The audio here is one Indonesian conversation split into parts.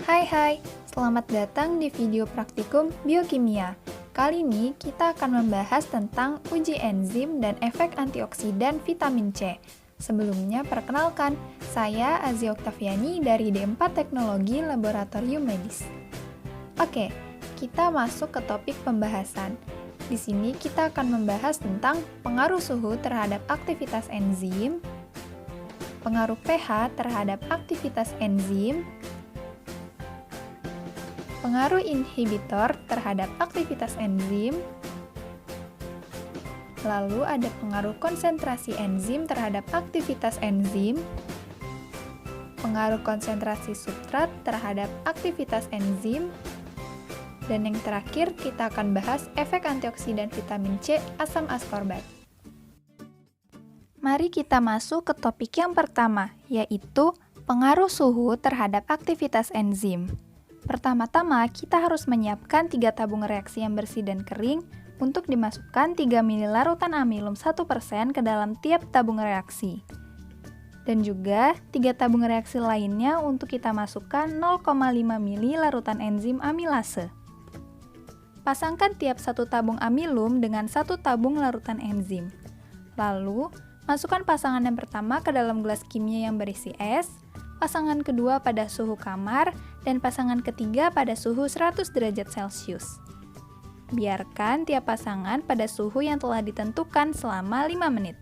Hai, selamat datang di video praktikum biokimia. Kali ini kita akan membahas tentang uji enzim dan efek antioksidan vitamin C. Sebelumnya, perkenalkan, saya Azia Oktaviani dari D4 Teknologi Laboratorium Medis. Oke, kita masuk ke topik pembahasan. Di sini kita akan membahas tentang pengaruh suhu terhadap aktivitas enzim, pengaruh pH terhadap aktivitas enzim, pengaruh inhibitor terhadap aktivitas enzim, lalu ada pengaruh konsentrasi enzim terhadap aktivitas enzim, pengaruh konsentrasi substrat terhadap aktivitas enzim, dan yang terakhir kita akan bahas efek antioksidan vitamin C asam askorbat. Mari kita masuk ke topik yang pertama, yaitu pengaruh suhu terhadap aktivitas enzim. Pertama-tama, kita harus menyiapkan 3 tabung reaksi yang bersih dan kering untuk dimasukkan 3 ml larutan amilum 1% ke dalam tiap tabung reaksi. Dan juga 3 tabung reaksi lainnya untuk kita masukkan 0,5 ml larutan enzim amilase. Pasangkan tiap 1 tabung amilum dengan 1 tabung larutan enzim. Lalu, masukkan pasangan yang pertama ke dalam gelas kimia yang berisi es, pasangan kedua pada suhu kamar, dan pasangan ketiga pada suhu 100 derajat Celcius. Biarkan tiap pasangan pada suhu yang telah ditentukan selama 5 menit.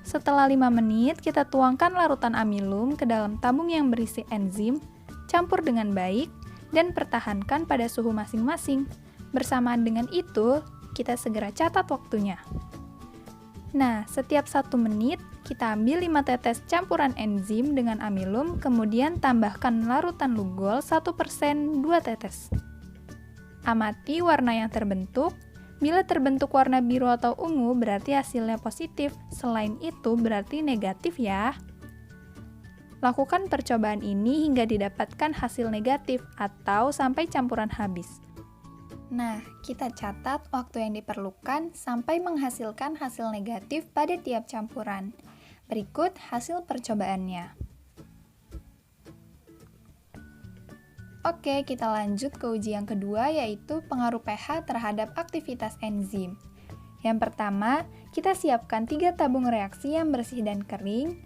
Setelah 5 menit, kita tuangkan larutan amilum ke dalam tabung yang berisi enzim, campur dengan baik, dan pertahankan pada suhu masing-masing. Bersamaan dengan itu, kita segera catat waktunya. Nah, setiap 1 menit, kita ambil 5 tetes campuran enzim dengan amilum, kemudian tambahkan larutan lugol 1% 2 tetes. Amati warna yang terbentuk. Bila terbentuk warna biru atau ungu, berarti hasilnya positif. Selain itu, berarti negatif ya. Lakukan percobaan ini hingga didapatkan hasil negatif atau sampai campuran habis. Nah, kita catat waktu yang diperlukan sampai menghasilkan hasil negatif pada tiap campuran. Berikut hasil percobaannya. Oke, kita lanjut ke uji yang kedua, yaitu pengaruh pH terhadap aktivitas enzim. Yang pertama, kita siapkan 3 tabung reaksi yang bersih dan kering.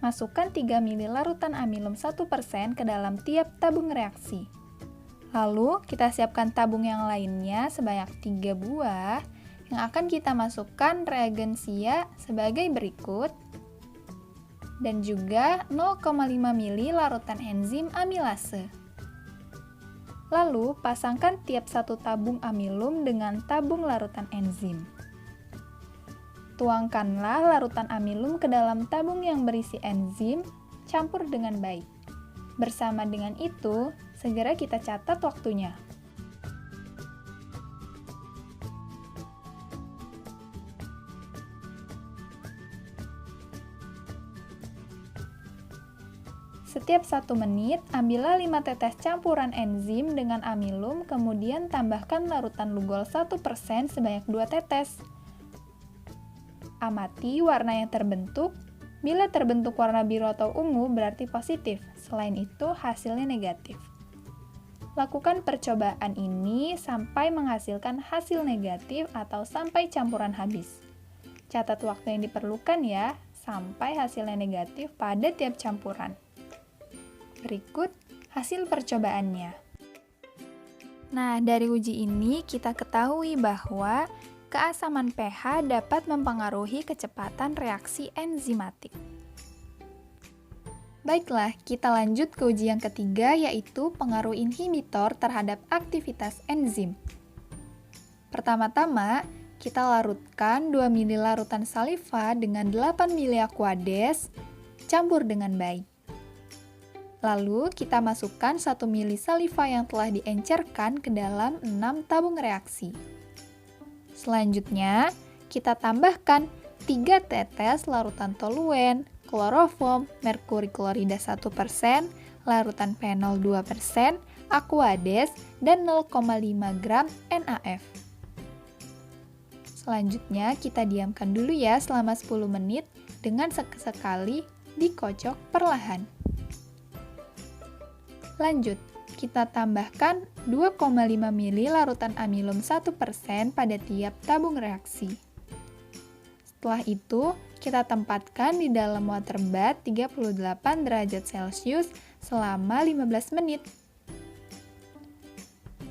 Masukkan 3 ml larutan amilum 1% ke dalam tiap tabung reaksi. Lalu, kita siapkan tabung yang lainnya sebanyak 3 buah yang akan kita masukkan reagensia sebagai berikut, dan juga 0,5 ml larutan enzim amilase. Lalu, pasangkan tiap 1 tabung amilum dengan tabung larutan enzim. Tuangkanlah larutan amilum ke dalam tabung yang berisi enzim, campur dengan baik. Bersama dengan itu, segera kita catat waktunya. Setiap 1 menit, ambillah 5 tetes campuran enzim dengan amilum, kemudian tambahkan larutan lugol 1% sebanyak 2 tetes. Amati warna yang terbentuk. Bila terbentuk warna biru atau ungu, berarti positif. Selain itu, hasilnya negatif. Lakukan percobaan ini sampai menghasilkan hasil negatif atau sampai campuran habis. Catat waktu yang diperlukan ya, sampai hasilnya negatif pada tiap campuran. Berikut hasil percobaannya. Nah, dari uji ini kita ketahui bahwa keasaman pH dapat mempengaruhi kecepatan reaksi enzimatik. Baiklah, kita lanjut ke uji yang ketiga, yaitu pengaruh inhibitor terhadap aktivitas enzim. Pertama-tama, kita larutkan 2 ml larutan saliva dengan 8 ml aquades, campur dengan baik. Lalu, kita masukkan 1 ml saliva yang telah diencerkan ke dalam 6 tabung reaksi. Selanjutnya, kita tambahkan 3 tetes larutan toluen, kloroform, merkuri klorida 1%, larutan fenol 2%, aquades, dan 0,5 gram NaF. Selanjutnya, kita diamkan dulu ya selama 10 menit dengan sekali dikocok perlahan. Lanjut, kita tambahkan 2,5 ml larutan amilum 1% pada tiap tabung reaksi. Setelah itu, kita tempatkan di dalam water bath 38 derajat Celcius selama 15 menit.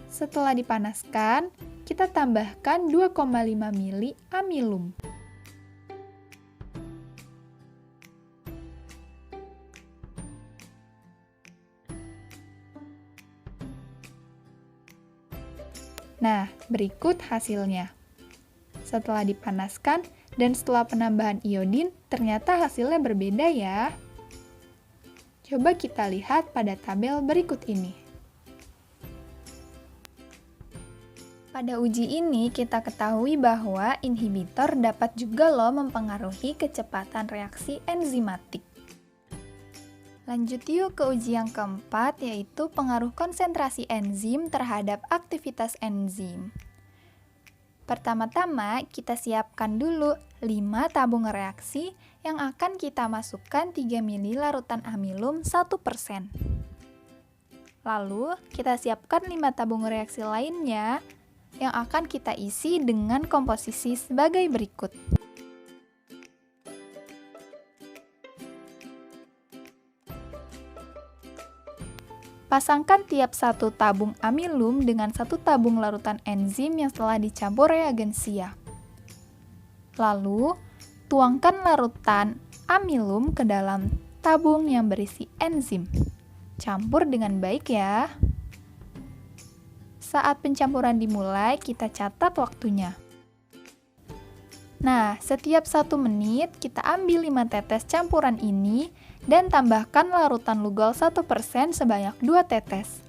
Setelah dipanaskan, kita tambahkan 2,5 ml amilum. Nah, berikut hasilnya. Setelah dipanaskan dan setelah penambahan iodin, ternyata hasilnya berbeda ya. Coba kita lihat pada tabel berikut ini. Pada uji ini, kita ketahui bahwa inhibitor dapat juga mempengaruhi kecepatan reaksi enzimatik. Lanjut yuk ke uji yang keempat, yaitu pengaruh konsentrasi enzim terhadap aktivitas enzim. Pertama-tama, kita siapkan dulu 5 tabung reaksi yang akan kita masukkan 3 ml larutan amilum 1%. Lalu, kita siapkan 5 tabung reaksi lainnya yang akan kita isi dengan komposisi sebagai berikut. Pasangkan tiap satu tabung amilum dengan satu tabung larutan enzim yang telah dicampur reagensia. Lalu, tuangkan larutan amilum ke dalam tabung yang berisi enzim. Campur dengan baik ya. Saat pencampuran dimulai, kita catat waktunya. Nah, setiap 1 menit kita ambil 5 tetes campuran ini dan tambahkan larutan Lugol 1% sebanyak 2 tetes.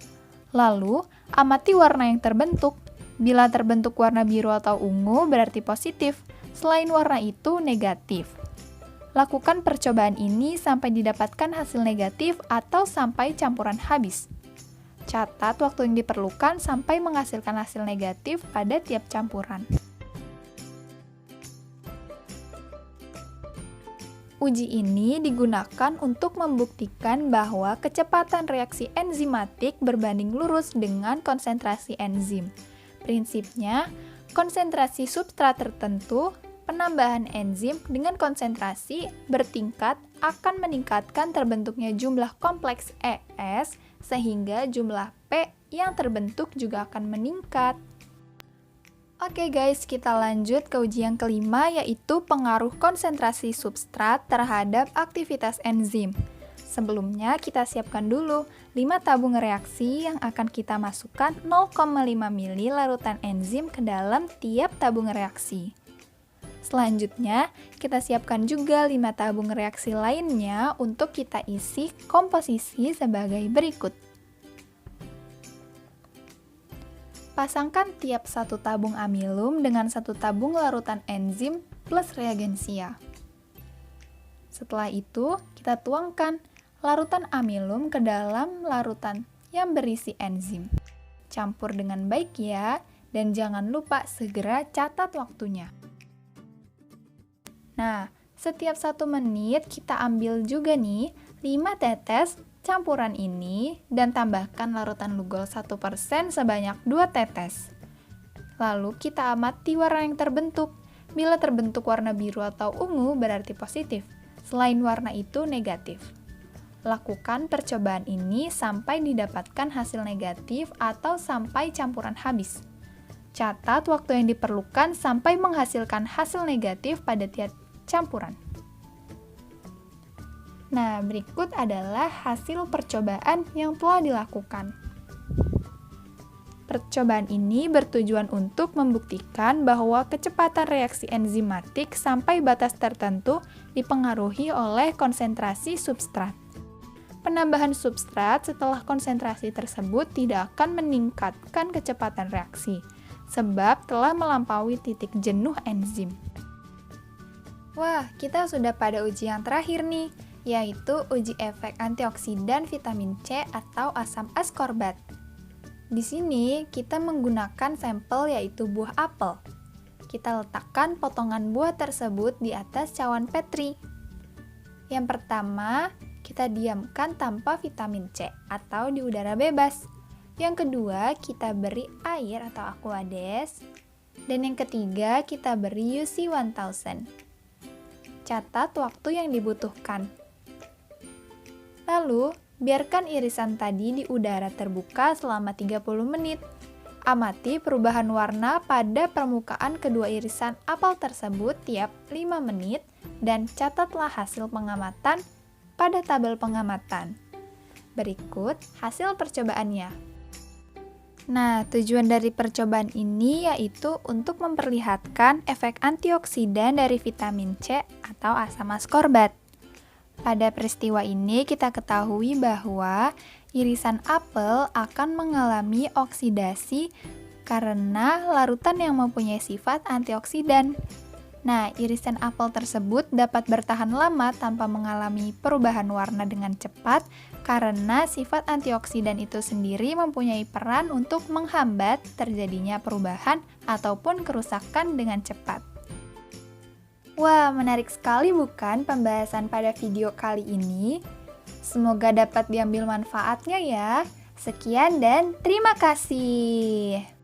Lalu, amati warna yang terbentuk. Bila terbentuk warna biru atau ungu berarti positif, selain warna itu negatif. Lakukan percobaan ini sampai didapatkan hasil negatif atau sampai campuran habis. Catat waktu yang diperlukan sampai menghasilkan hasil negatif pada tiap campuran. Uji ini digunakan untuk membuktikan bahwa kecepatan reaksi enzimatik berbanding lurus dengan konsentrasi enzim. Prinsipnya, konsentrasi substrat tertentu, penambahan enzim dengan konsentrasi bertingkat akan meningkatkan terbentuknya jumlah kompleks ES, sehingga jumlah P yang terbentuk juga akan meningkat. Oke guys, kita lanjut ke uji yang kelima, yaitu pengaruh konsentrasi substrat terhadap aktivitas enzim. Sebelumnya, kita siapkan dulu 5 tabung reaksi yang akan kita masukkan 0,5 ml larutan enzim ke dalam tiap tabung reaksi. Selanjutnya, kita siapkan juga 5 tabung reaksi lainnya untuk kita isi komposisi sebagai berikut. Pasangkan tiap 1 tabung amilum dengan 1 tabung larutan enzim plus reagensia. Setelah itu, kita tuangkan larutan amilum ke dalam larutan yang berisi enzim. Campur dengan baik ya, dan jangan lupa segera catat waktunya. Nah, setiap 1 menit kita ambil juga nih 5 tetes campuran ini dan tambahkan larutan Lugol 1% sebanyak 2 tetes. Lalu kita amati warna yang terbentuk. Bila terbentuk warna biru atau ungu berarti positif, selain warna itu negatif. Lakukan percobaan ini sampai didapatkan hasil negatif atau sampai campuran habis. Catat waktu yang diperlukan sampai menghasilkan hasil negatif pada tiap campuran. Nah, berikut adalah hasil percobaan yang telah dilakukan. Percobaan ini bertujuan untuk membuktikan bahwa kecepatan reaksi enzimatik sampai batas tertentu dipengaruhi oleh konsentrasi substrat. Penambahan substrat setelah konsentrasi tersebut tidak akan meningkatkan kecepatan reaksi, sebab telah melampaui titik jenuh enzim. Wah, kita sudah pada uji yang terakhir nih, yaitu uji efek antioksidan vitamin C atau asam askorbat. Di sini kita menggunakan sampel yaitu buah apel. Kita letakkan potongan buah tersebut di atas cawan Petri. Yang pertama, kita diamkan tanpa vitamin C atau di udara bebas. Yang kedua, kita beri air atau Aquades. Dan yang ketiga, kita beri UC 1000. Catat waktu yang dibutuhkan. Lalu, biarkan irisan tadi di udara terbuka selama 30 menit. Amati perubahan warna pada permukaan kedua irisan apel tersebut tiap 5 menit dan catatlah hasil pengamatan pada tabel pengamatan. Berikut hasil percobaannya. Nah, tujuan dari percobaan ini yaitu untuk memperlihatkan efek antioksidan dari vitamin C atau asam askorbat. Pada peristiwa ini kita ketahui bahwa irisan apel akan mengalami oksidasi karena larutan yang mempunyai sifat antioksidan. Nah, irisan apel tersebut dapat bertahan lama tanpa mengalami perubahan warna dengan cepat karena sifat antioksidan itu sendiri mempunyai peran untuk menghambat terjadinya perubahan ataupun kerusakan dengan cepat. Wah, menarik sekali bukan pembahasan pada video kali ini? Semoga dapat diambil manfaatnya ya. Sekian dan terima kasih.